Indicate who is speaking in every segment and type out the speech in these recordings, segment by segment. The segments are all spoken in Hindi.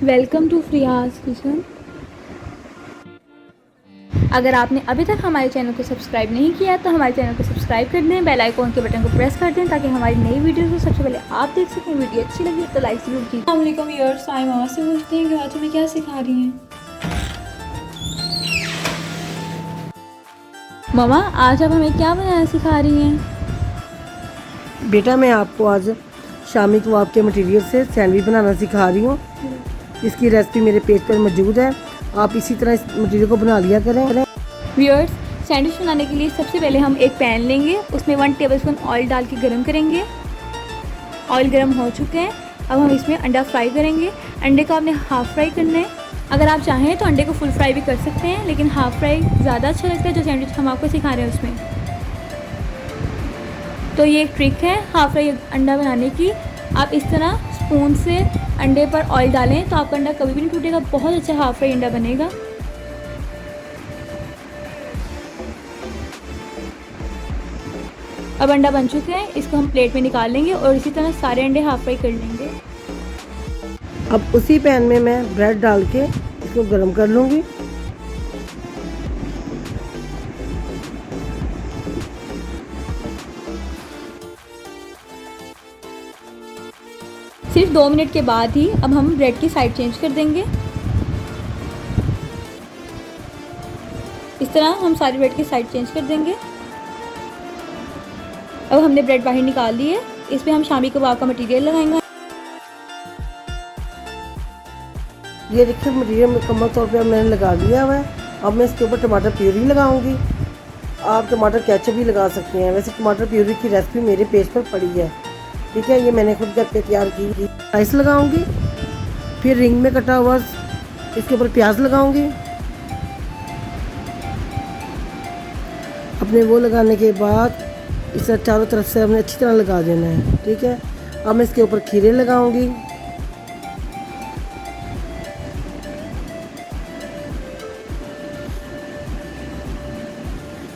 Speaker 1: Welcome to फ्रियाज kitchen. अगर आपने अभी तक हमारे चैनल को सब्सक्राइब नहीं किया तो हमारे चैनल को सब्सक्राइब कर दें, बेल आइकॉन के बटन को प्रेस कर दें ताकि हमारी नई वीडियो को सबसे पहले आप देख सकें। वीडियो अच्छी लगी तो लाइक जरूर कीजिए। अस्सलाम वालेकुम व्यूअर्स, आई मामा से पूछते हैं कि आज हमें क्या सिखा रही हैं। मामा आज आप हमें क्या बनाना सिखा रही हैं।
Speaker 2: बेटा मैं आपको आज शामी कबाब के मटेरियल से सैंडविच बनाना सिखा रही हूँ। इसकी रेसिपी मेरे पेज पर मौजूद है, आप इसी तरह इस मटेरियल को बना लिया करें।
Speaker 1: व्यूअर्स, सैंडविच बनाने के लिए सबसे पहले हम एक पैन लेंगे, उसमें 1 टेबलस्पून ऑयल डाल के गर्म करेंगे। ऑयल गर्म हो चुके हैं, अब हम इसमें अंडा फ्राई करेंगे। अंडे को आपने हाफ़ फ्राई करना है। अगर आप चाहें तो अंडे को फुल फ्राई भी कर सकते हैं, लेकिन हाफ़ फ्राई ज़्यादा अच्छा लगता है जो सैंडविच हम आपको सिखा रहे हैं उसमें। तो ये एक ट्रिक है हाफ़ फ्राई अंडा बनाने की। आप इस तरह स्पून से अंडे पर ऑयल डालें तो आपका अंडा कभी भी नहीं टूटेगा, बहुत अच्छा हाफ़ फ्राई अंडा बनेगा। अब अंडा बन चुके हैं, इसको हम प्लेट में निकाल लेंगे और इसी तरह सारे अंडे हाफ़ फ्राई कर लेंगे।
Speaker 2: अब उसी पैन में मैं ब्रेड डाल के इसको गर्म कर लूँगी।
Speaker 1: सिर्फ 2 मिनट के बाद ही अब हम ब्रेड की साइड चेंज कर देंगे। इस तरह हम सारी ब्रेड की साइड चेंज कर देंगे। अब हमने ब्रेड बाहर निकाल ली है, इसमें हम शामी कबाब का मटेरियल लगाएंगे।
Speaker 2: ये देखिए मटेरियल मुकम्मल तौर पे मैंने लगा लिया हुआ है। अब मैं इसके ऊपर टमाटर प्यूरी लगाऊंगी। आप टमाटर केचप भी लगा सकते हैं, वैसे टमाटर प्यूरी की रेसिपी मेरे पेज पर पड़ी है, ठीक है। ये मैंने खुद घर पे तैयार की। राइस लगाऊंगी, फिर रिंग में कटा हुआ इसके ऊपर प्याज लगाऊंगी। अपने वो लगाने के बाद इसे चारों तरफ से हमने अच्छी तरह लगा देना है, ठीक है। अब मैं इसके ऊपर खीरे लगाऊंगी।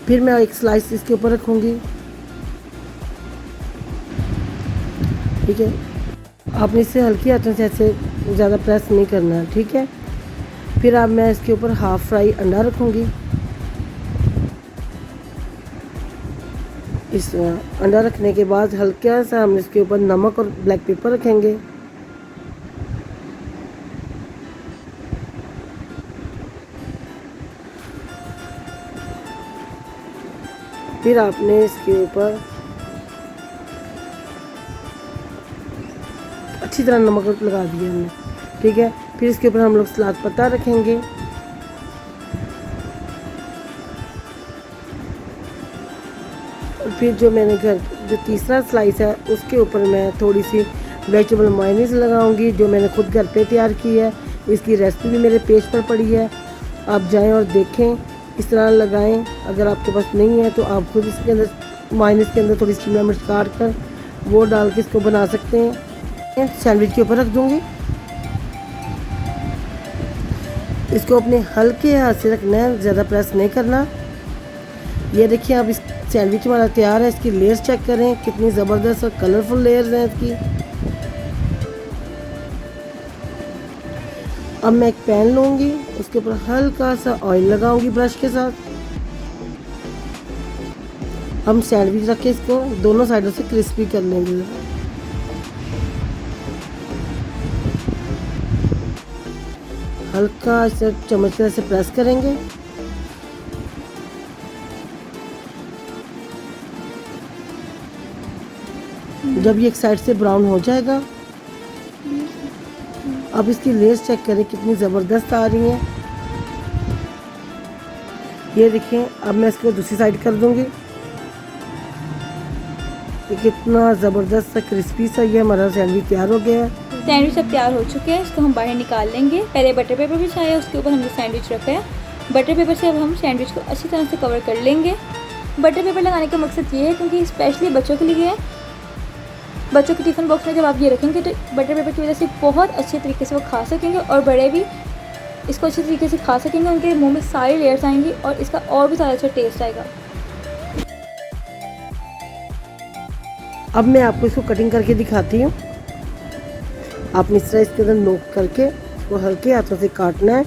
Speaker 2: फिर मैं एक स्लाइस इसके ऊपर रखूंगी, ठीक है। आपने इसे हल्की हाथों से ऐसे ज़्यादा प्रेस नहीं करना है, ठीक है। फिर अब मैं इसके ऊपर हाफ़ फ्राई अंडा रखूंगी। इस अंडा रखने के बाद हल्का सा हम इसके ऊपर नमक और ब्लैक पेपर रखेंगे। फिर आपने इसके ऊपर अच्छी तरह नमक लगा दिया हमने, ठीक है। फिर इसके ऊपर हम लोग सलाद पत्ता रखेंगे। और फिर जो मैंने जो तीसरा स्लाइस है उसके ऊपर मैं थोड़ी सी वेजिटेबल मायोनीज लगाऊंगी, जो मैंने खुद घर पे तैयार की है। इसकी रेसिपी भी मेरे पेज पर पड़ी है, आप जाएं और देखें, इस तरह लगाएं। अगर आपके पास नहीं है तो आप खुद इसके अंदर मायोनीज के अंदर थोड़ी शिमला मिर्च काट कर वो डाल के इसको बना सकते हैं। सैंडविच के ऊपर रख दूंगी। इसको अपने हल्के हाथ से रखना है, ज़्यादा प्रेस नहीं करना। ये देखिए अब इस सैंडविच हमारा तैयार है। इसकी लेयर्स चेक करें, कितनी ज़बरदस्त और कलरफुल लेयर्स हैं इसकी। अब मैं एक पैन लूँगी, उसके ऊपर हल्का सा ऑयल लगाऊंगी ब्रश के साथ। हम सैंडविच रख के इसको दोनों साइडों से क्रिस्पी कर लेंगे। हल्का इसे चम्मच से प्रेस करेंगे। जब ये एक साइड से ब्राउन हो जाएगा, अब इसकी लेयर्स चेक करें कितनी ज़बरदस्त आ रही हैं। ये देखिए अब मैं इसको दूसरी साइड कर दूंगी। ये कितना ज़बरदस्त सा क्रिस्पी सा ये हमारा सैंडविच तैयार हो गया है।
Speaker 1: सैंडविच अब तैयार हो चुके हैं, इसको हम बाहर निकाल लेंगे। पहले बटर पेपर बिछाया, उसके ऊपर हमने सैंडविच रखा है। बटर पेपर से अब हम सैंडविच को अच्छी तरह से कवर कर लेंगे। बटर पेपर लगाने का मकसद ये है क्योंकि स्पेशली बच्चों के लिए है। बच्चों के टिफ़िन बॉक्स में जब आप ये रखेंगे तो बटर पेपर की वजह से बहुत अच्छे तरीके से वो खा सकेंगे और बड़े भी इसको अच्छे तरीके से खा सकेंगे। उनके मुंह में सारी लेयर्स आएंगी और इसका और भी ज़्यादा अच्छा टेस्ट आएगा।
Speaker 2: अब मैं आपको इसको कटिंग करके दिखाती हूँ। आपने इस तरह इसके अंदर नोक करके इसको हल्के हाथों से काटना है।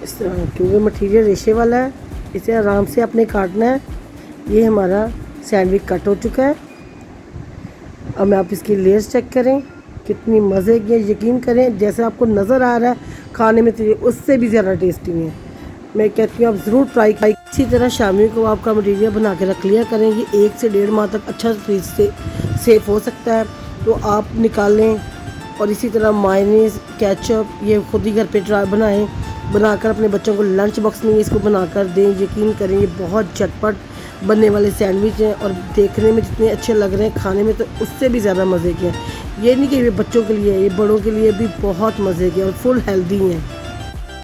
Speaker 2: इस तरह, क्योंकि मटेरियल रेशे वाला है, इसे आराम से आपने काटना है। ये हमारा सैंडविच कट हो चुका है। अब आप इसकी लेयर्स चेक करें कितनी मज़े की है। यकीन करें जैसे आपको नज़र आ रहा है खाने में, तो ये उससे भी ज़्यादा टेस्टी है। मैं कहती हूँ आप ज़रूर ट्राई करें। इसी तरह शामी को आपका मटीरियल बना के रख लिया करें। ये 1 से 1.5 माह तक अच्छा फ्रीज से सेफ हो सकता है, तो आप निकालें। और इसी तरह मायोनीज़, केचप ये खुद ही घर पे ट्राई बनाकर अपने बच्चों को लंच बॉक्स में इसको बनाकर दें। यकीन करें ये बहुत झटपट बनने वाले सैंडविच हैं और देखने में जितने अच्छे लग रहे हैं, खाने में तो उससे भी ज़्यादा मज़े के हैं। ये नहीं कि ये बच्चों के लिए है, ये बड़ों के लिए भी बहुत मज़े के और फुल हेल्दी हैं।